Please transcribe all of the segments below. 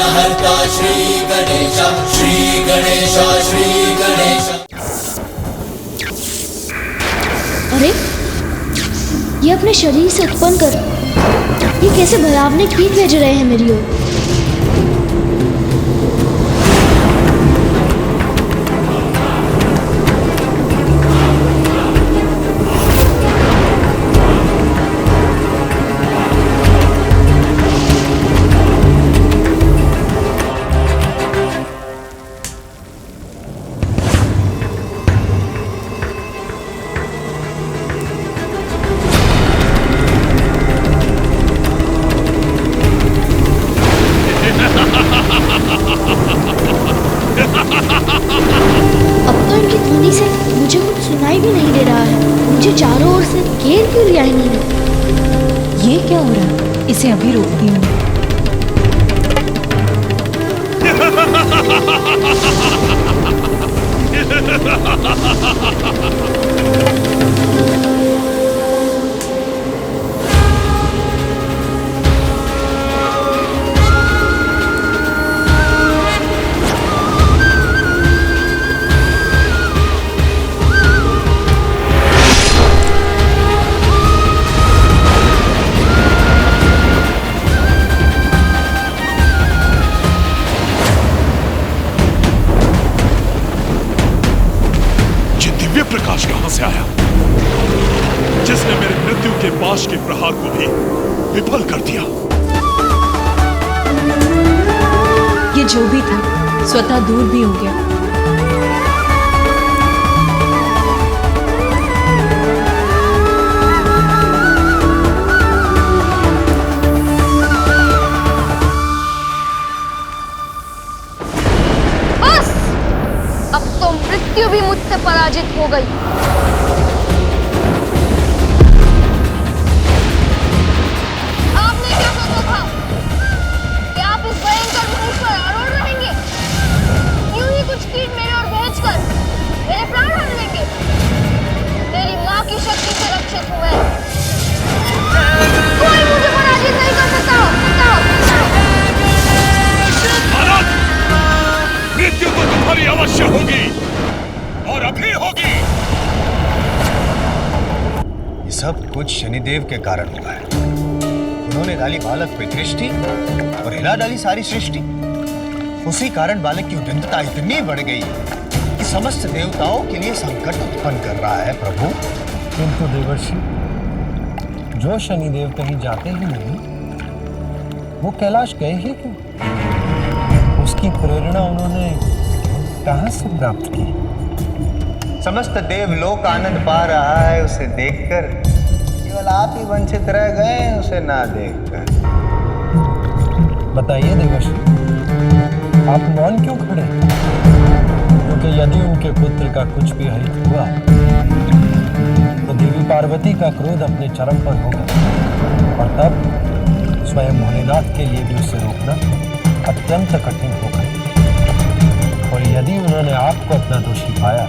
विघ्नहर्ता श्री गणेश, श्री गणेश, श्री गणेश। अरे ये अपने शरीर से उत्पन्न कर, ये कैसे भयावने कीट भेज रहे हैं मेरी ओर। मुझे कुछ सुनाई भी नहीं दे रहा है। मुझे चारों ओर से घेर क्यों लिया इन्होंने? ये क्या हो रहा है? इसे अभी रोकती हूँ। प्रकाश कहां से आया जिसने मेरे मृत्यु के पाश के प्रहार को भी विफल कर दिया? ये जो भी था स्वतः दूर भी हो गया। मृत्यु भी मुझसे पराजित हो गई। आपने क्या सोचा था कि आप इस भयंकर धनुष पर आरूढ़ रहेंगे? यूं ही कुछ कीट मेरे ओर भेजकर मेरे प्राण हर लेंगे? मेरी मां की शक्ति से रक्षित हूं मैं। कोई मुझे पराजित नहीं कर सकता। मृत्यु तो तुम्हारी अवश्य होगी और अभी होगी। ये सब कुछ शनिदेव के कारण हुआ है। उन्होंने डाली बालक पे दृष्टि और हिला डाली सारी सृष्टि। उसी कारण बालक की उद्दंडता इतनी बढ़ गई कि समस्त देवताओं के लिए संकट उत्पन्न कर रहा है प्रभु। किंतु देवर्षि, जो शनिदेव कहीं जाते ही नहीं, वो कैलाश गए ही क्यों? उसकी प्रेरणा उन्होंने कहां से प्राप्त की? समस्त देवलोक आनंद पा रहा है उसे देखकर, केवल आप ही वंचित रह गए उसे ना देखकर। बताइए देवर्षि, आप मौन क्यों खड़े? क्योंकि यदि उनके पुत्र का कुछ भी हित हुआ तो देवी पार्वती का क्रोध अपने चरम पर होगा और तब स्वयं भोलेनाथ के लिए भी उसे रोकना अत्यंत कठिन होगा। और यदि उन्होंने आपको अपना दोषी पाया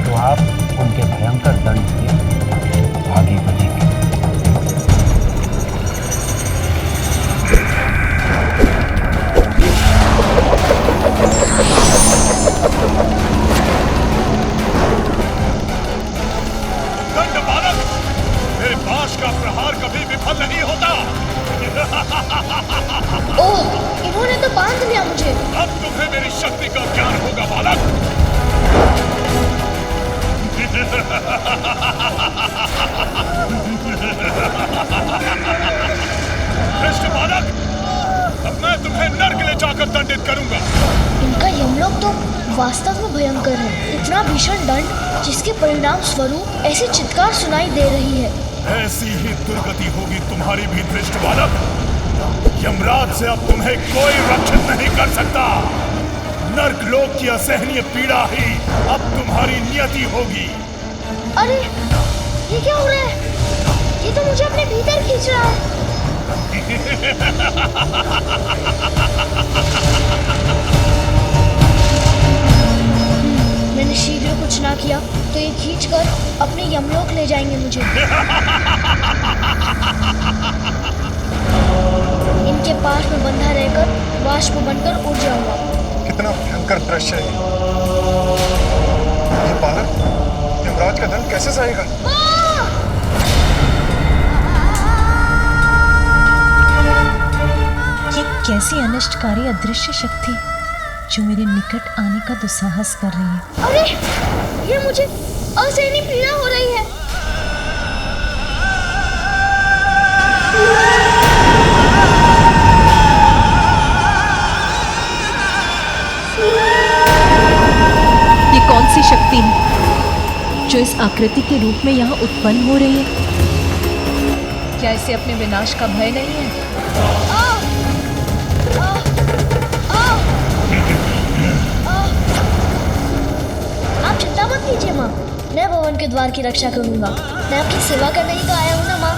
तो आप उनके भयंकर दंड के भागी बनेंगे। दंड बालक, मेरे पाश का प्रहार कभी विफल नहीं होता। ओह, इन्होंने तो बांध लिया मुझे। अब तुम्हें मेरी शक्ति का ज्ञान होगा बालक। भ्रष्ट बालक, अब मैं तुम्हें नर्क ले जाकर दंडित करूंगा। इनका यमलोक तो वास्तव में भयंकर है। इतना भीषण दंड जिसके परिणाम स्वरूप ऐसी चित्कार सुनाई दे रही है। ऐसी ही दुर्गति होगी तुम्हारी भी भ्रष्ट बालक। यमराज से अब तुम्हें कोई रक्षित नहीं कर सकता। नर्क लोक की असहनीय पीड़ा ही अब तुम्हारी नियति होगी। अरे ये क्या हो रहा है? ये तो मुझे अपने भीतर खींच रहा है। मैंने शीघ्र कुछ ना किया तो ये खींचकर अपने यमलोक ले जाएंगे मुझे। इनके पास में बंधा वाष्प बनकर उड़ जाऊंगा। कितना भयंकर दृश्य है ये बालक यमराज का दंड कैसे सहेगा? ये कैसी अनिष्टकारी अदृश्य शक्ति जो मेरे निकट आने का दुस्साहस कर रही है। अरे ये मुझे असहनीय पीड़ा हो रही है। ये कौन सी शक्ति है जो इस आकृति के रूप में यहाँ उत्पन्न हो रही है? क्या इसे अपने विनाश का भय नहीं है? आप चिंता मत कीजिए माँ, मैं भवन के द्वार की रक्षा करूंगा। मैं आपकी सेवा करने ही तो आया हूँ ना माँ।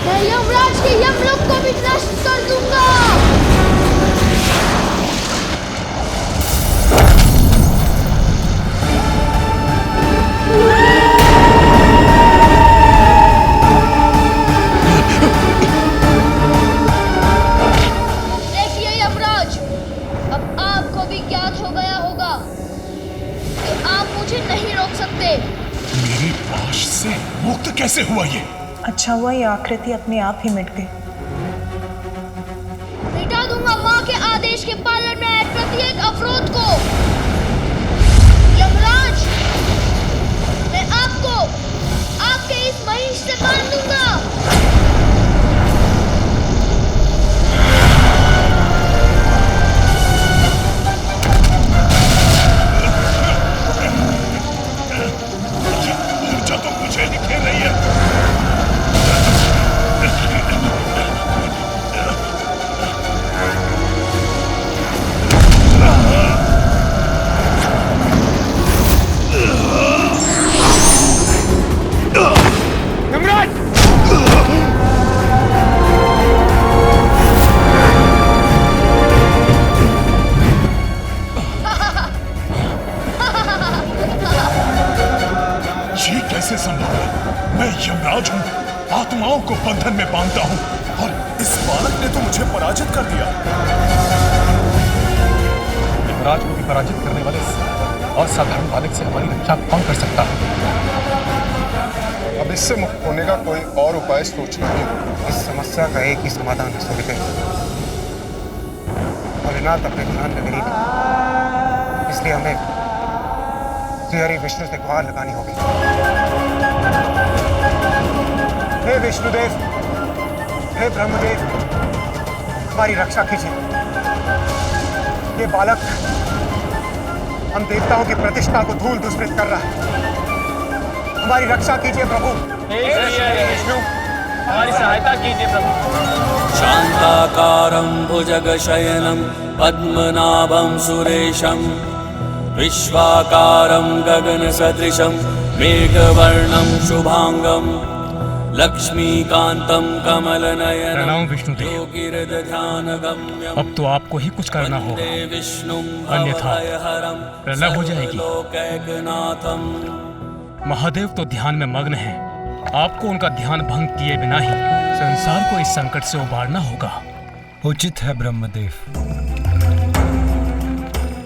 मैं यमराज के यमलोक को भी नष्ट कर दूंगा। देखिए यमराज, अब आपको भी ज्ञात हो गया होगा कि आप मुझे नहीं रोक सकते। मेरी पाश से मुक्त कैसे हुआ ये? अच्छा हुआ ये आकृति अपने आप ही मिट गई। मिटा दूंगा माँ के आदेश के पालन में आए प्रत्येक अवरोध को। यमराज, मैं आपको आपके इस महिष से बांध दूंगा। ऊर्जा तो मुझे ही घेर रही है। ये कैसे संभव है? मैं यमराज हूँ, आत्माओं को बंधन में बांधता हूँ, और इस बालक ने तो मुझे पराजित कर दिया। यमराज को भी पराजित करने वाले असाधारण बालक से हमारी रक्षा कौन कर सकता है? अब इससे मुक्त होने का कोई और उपाय सोचना ही होगा। इस समस्या का एक ही समाधान है सूर्य, भोलेनाथ अपने ध्यान में विलीन है। इसलिए हमें श्री हरि विष्णु से गुहार लगानी होगी। हे विष्णुदेव, हे ब्रह्मदेव, हमारी रक्षा कीजिए। ये बालक हम देवताओं की प्रतिष्ठा को धूल दुष्कृत कर रहा है। हमारी रक्षा कीजिए प्रभु। हे विष्णु, हमारी सहायता कीजिए प्रभु। शान्ताकारं भुजगशयनं पद्मनाभं सुरेशं विश्वाकारं गगनसदृशं मेघवर्णं शुभांगं लक्ष्मीकान्तं कमलनयनं विष्णुदेव, अब तो आपको ही कुछ करना होगा, अन्यथा प्रलय हो जाएगी। महादेव तो ध्यान में मग्न हैं। आपको उनका ध्यान भंग किए बिना ही संसार को इस संकट से उबारना होगा। उचित है ब्रह्मदेव,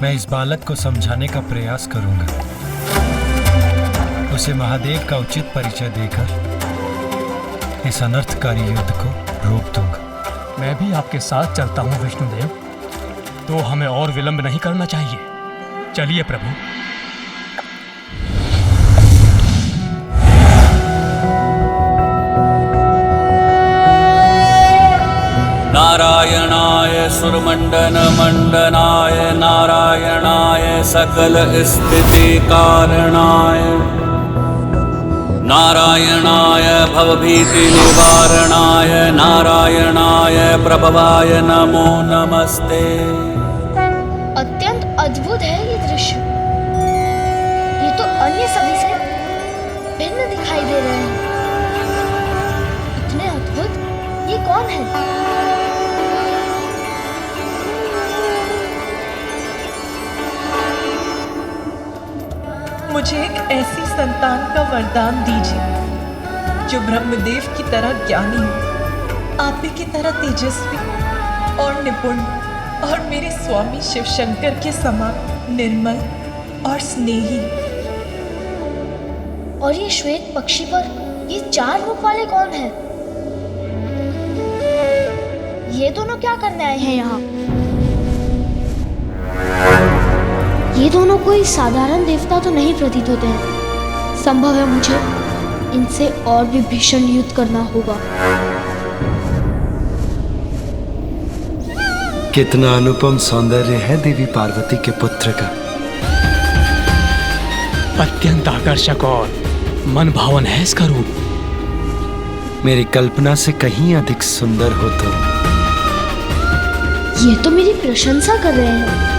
मैं इस बालक को समझाने का प्रयास करूंगा। उसे महादेव का उचित परिचय देकर इस अनर्थकारी युद्ध को रोक दूंगा। मैं भी आपके साथ चलता हूँ विष्णुदेव, तो हमें और विलंब नहीं करना चाहिए। चलिए प्रभु। नारायणाय सुरमण्डनमण्डनाय नारायणाय सकल स्थिति कारणाय नारायणाय भवभीतिनिवारणाय नारायणाय प्रभवाय नमो नमस्ते। अत्यंत अद्भुत है ये दृश्य। ये तो अन्य सभी से भिन्न दिखाई दे रहे हैं। इतने अद्भुत, ये कौन है? मुझे एक ऐसी संतान का वरदान दीजिए जो ब्रह्मदेव की तरह ज्ञानी हो, आप ही की तरह तेजस्वी और निपुण, और मेरे स्वामी शिव शंकर के समान निर्मल और स्नेही। और ये श्वेत पक्षी पर ये 4 रूप वाले कौन हैं? ये दोनों क्या करने आए हैं यहाँ? ये दोनों कोई साधारण देवता तो नहीं प्रतीत होते हैं। संभव है मुझे इनसे और भी भीषण युद्ध करना होगा। कितना अनुपम सौंदर्य है देवी पार्वती के पुत्र का। अत्यंत आकर्षक और मन भावन है इसका रूप। मेरी कल्पना से कहीं अधिक सुंदर हो तुम। ये तो मेरी प्रशंसा कर रहे हैं।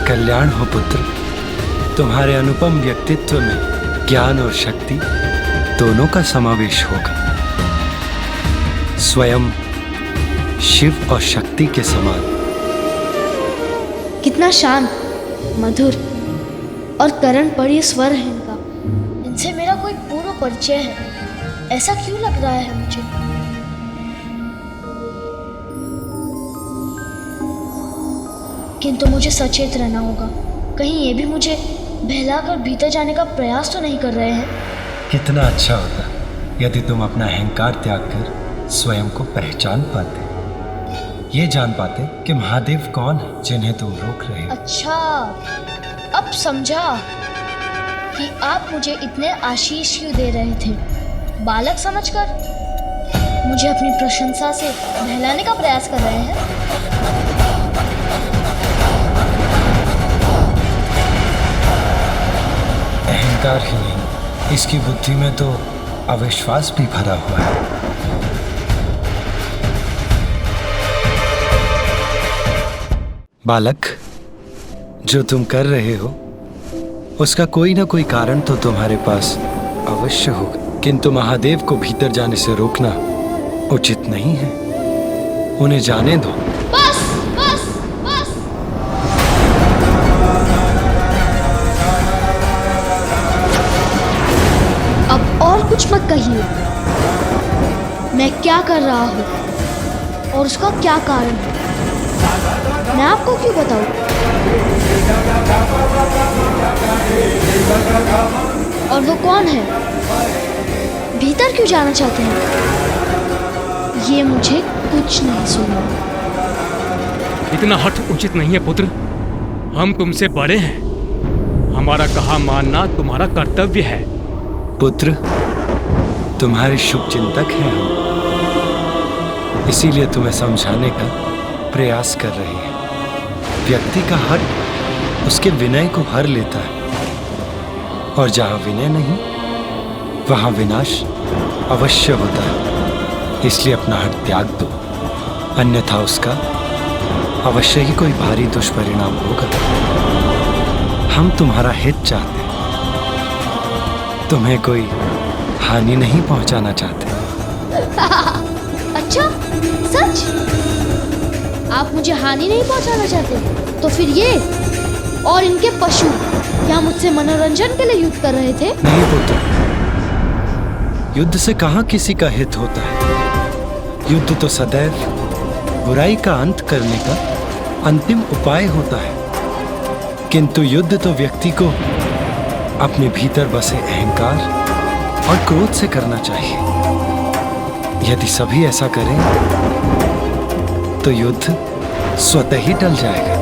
कल्याण हो पुत्र। तुम्हारे अनुपम व्यक्तित्व में ज्ञान और शक्ति दोनों का समावेश होगा। स्वयं शिव और शक्ति के समान। कितना शांत, मधुर और करण पर ये स्वर है इनका। इनसे मेरा कोई पूर्व परिचय है, ऐसा क्यों लग रहा है मुझे? किंतु मुझे सचेत रहना होगा। कहीं ये भी मुझे बहलाकर भीतर जाने का प्रयास तो नहीं कर रहे हैं। कितना अच्छा होता यदि तुम अपना अहंकार त्याग कर स्वयं को पहचान पाते, ये जान पाते कि महादेव कौन है जिन्हें तुम रोक रहे हो। अच्छा, अब समझा कि आप मुझे इतने आशीष क्यों दे रहे थे। बालक समझकर मुझे अपनी प्रशंसा से बहलाने का प्रयास कर रहे हैं। अहंकार ही नहीं, इसकी बुद्धि में तो अविश्वास भी भरा हुआ है। बालक, जो तुम कर रहे हो उसका कोई ना कोई कारण तो तुम्हारे पास अवश्य होगा, किंतु महादेव को भीतर जाने से रोकना उचित नहीं है। उन्हें जाने दो। बस बस बस। अब और कुछ मत कहिए। मैं क्या कर रहा हूँ और उसका क्या कारण है, मैं आपको क्यों बताऊं? और वो कौन है, भीतर क्यों जाना चाहते हैं, ये मुझे कुछ नहीं सुनना। इतना हठ उचित नहीं है पुत्र। हम तुमसे बड़े हैं, हमारा कहा मानना तुम्हारा कर्तव्य है। पुत्र, तुम्हारे शुभ चिंतक हैं हम, इसीलिए तुम्हें समझाने का प्रयास कर रहे हैं। व्यक्ति का हट उसके विनय को हर लेता है, और जहां विनय नहीं वहां विनाश अवश्य होता है। इसलिए अपना हट त्याग दो, अन्यथा उसका अवश्य ही कोई भारी दुष्परिणाम होगा। हम तुम्हारा हित चाहते हैं, तुम्हें कोई हानि नहीं पहुंचाना चाहते। अच्छा, सच? आप मुझे हानि नहीं पहुंचाना चाहते? तो फिर ये और इनके पशु क्या मुझसे मनोरंजन के लिए युद्ध कर रहे थे? नहीं पुत्र, युद्ध से कहाँ किसी का हित होता है। युद्ध तो सदैव बुराई का अंत करने का अंतिम उपाय होता है, किंतु युद्ध तो व्यक्ति को अपने भीतर बसे अहंकार और क्रोध से करना चाहिए। यदि सभी ऐसा करें तो युद्ध स्वतः ही टल जाएगा।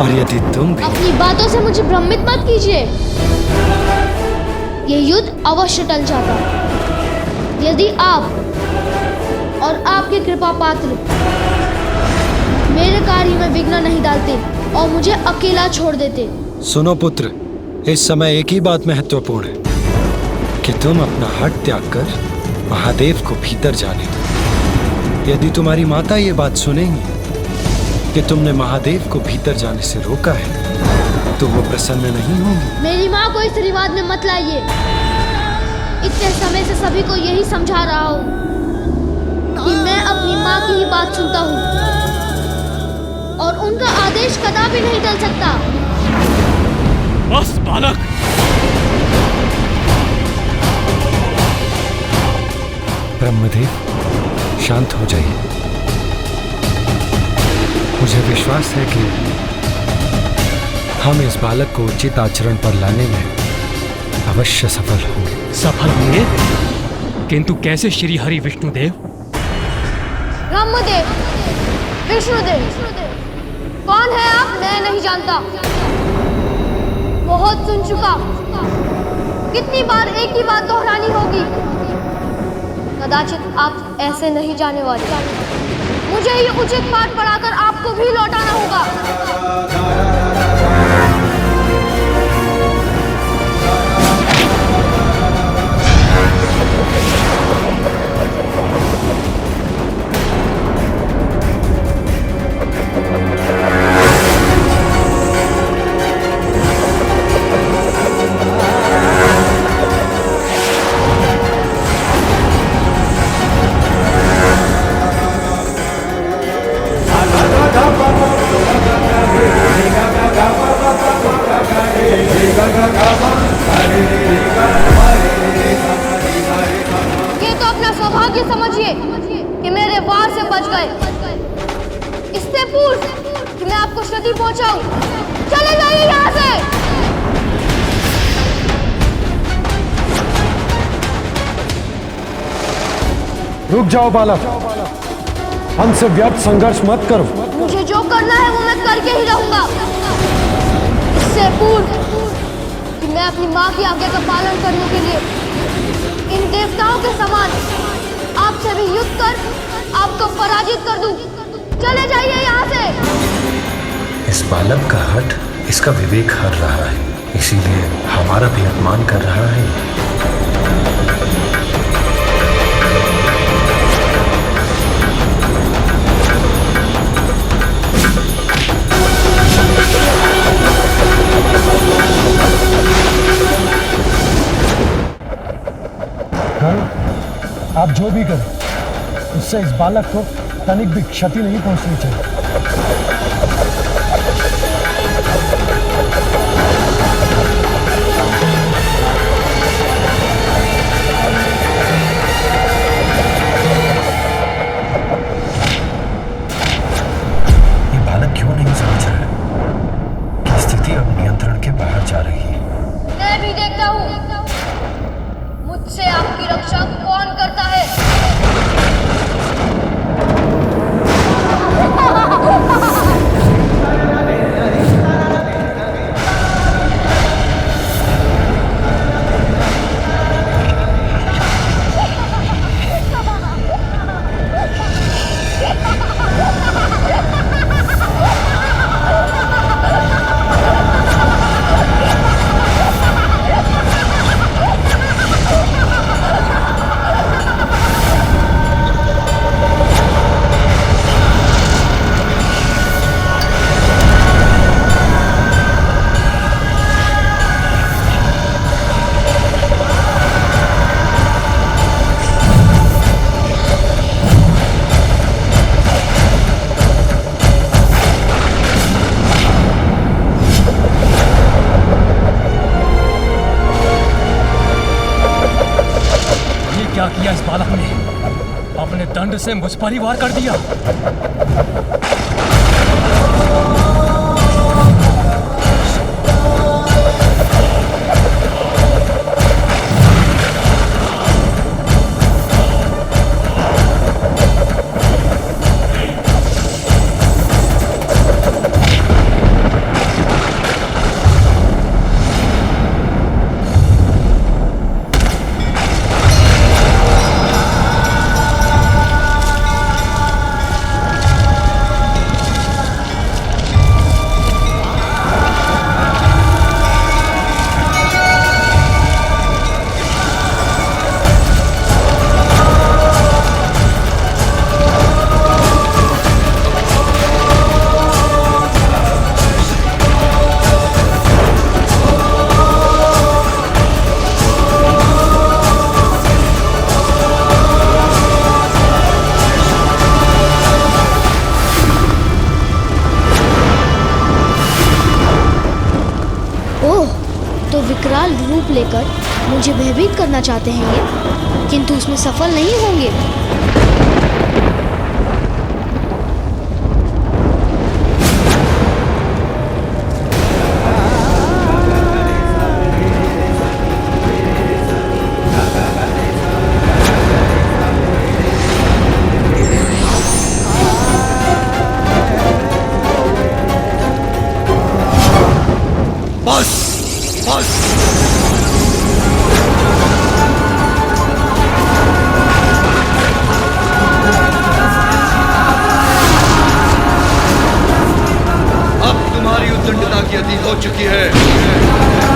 और यदि तुम भी अपनी बातों से मुझे भ्रमित मत कीजिए। ये युद्ध अवश्य टल जाता यदि आप और आपके कृपा पात्र मेरे कार्य में विघ्न नहीं डालते और मुझे अकेला छोड़ देते। सुनो पुत्र, इस समय एक ही बात महत्वपूर्ण है। कि तुम अपना हट त्याग कर महादेव को भीतर जाने दो। यदि तुम्हारी माता ये बात सुनेंगी कि तुमने महादेव को भीतर जाने से रोका है तो वो प्रसन्न नहीं होंगी। मेरी माँ को इस रिवाज में मत लाइए। इतने समय से सभी को यही समझा रहा हूँ कि मैं अपनी माँ की ही बात सुनता हूँ और उनका आदेश कदापि नहीं टल सकता। बस बालक, ब्रह्मदेव शांत हो जाइए। मुझे विश्वास है कि हम इस बालक को उचित आचरण पर लाने में अवश्य सफल होंगे। सफल होंगे? किंतु कैसे श्री हरि विष्णुदेव? ब्रह्मदेव, विष्णुदेव, कौन है आप? मैं नहीं जानता। बहुत सुन चुका। कितनी बार एक ही बात दोहरानी होगी? कदाचित आप ऐसे नहीं जाने वाले। मुझे ये उचित पाठ पढ़ाकर आपको भी लौटाना होगा। ये तो अपना सौभाग्य समझिए कि मेरे वार से बच गए। इससे पूर्व कि मैं आपको क्षति पहुंचाऊं, चले जाइए यहाँ से। रुक जाओ बालक, हमसे व्यर्थ संघर्ष मत करो। मुझे जो करना है वो मैं करके ही रहूंगा। इससे पूर्व कि मैं अपनी माँ की आज्ञा का पालन करने के लिए इन देवताओं के समान आपसे भी युद्ध कर आपको पराजित कर दूं। चले जाइए यहाँ से। इस बालक का हठ इसका विवेक हर रहा है, इसीलिए हमारा भी अपमान कर रहा है। आप जो भी करें, उससे इस बालक को तनिक भी क्षति नहीं पहुंचनी चाहिए। ये बालक क्यों नहीं समझ रहा है कि स्थिति अब नियंत्रण के बाहर जा रही है। मैं भी देखता हूँ मुझसे आपकी रक्षा कौन करता है। क्या किया इस बालक ने? अपने दंड से मुझ पर ही वार कर दिया। रूप लेकर मुझे भयभीत करना चाहते हैं ये, किंतु उसमें सफल नहीं होंगे। बस बस अब तुम्हारी उद्दंडता की अति हो चुकी है।